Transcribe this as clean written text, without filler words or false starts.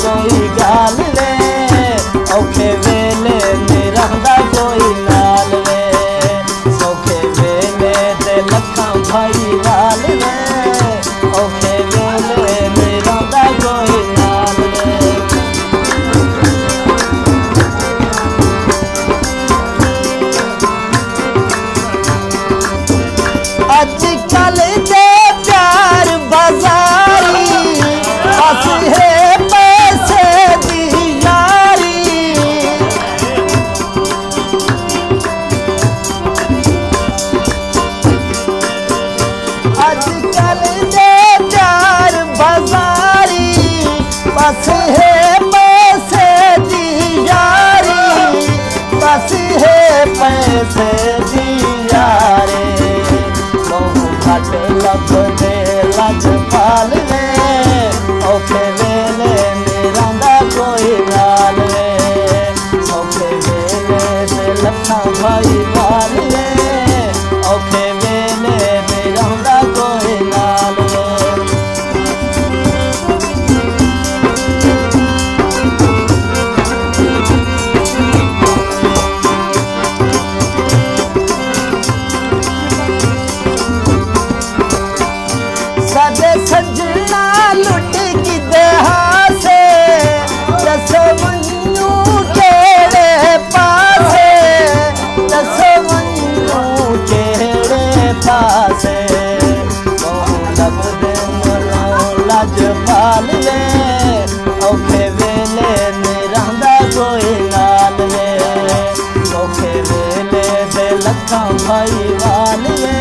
कोई गाल वे, औखे वेले में रहंदा कोई नाल वे, सौखे वेले ते लखां भाई वाल वे, औखे वेले में रहंदा कोई नाल वे। अजकल दे प्यार बाजारी, बस है पैसे दी यारी। अजकल दे प्यार बाजारी, बस है पैसे दी यारी, बस है पैसे दी यारी। घट लभदे लजपाल वे, औखे वेले में रहंदा कोई नाल वे, सौखे वेले ते लखां भाई वाल वे, औखे वेले में रहंदा कोई नाल वे। साडे सजना लुट किदे हासे, दसो मन्नू केड़े पासे, दसो मन्नू केड़े पासे। लभदे मलाओ लजपाल वे, औखे वेले में रहंदा कोई नाल वे, सौखे वेले ते लखां भाई वाल वे,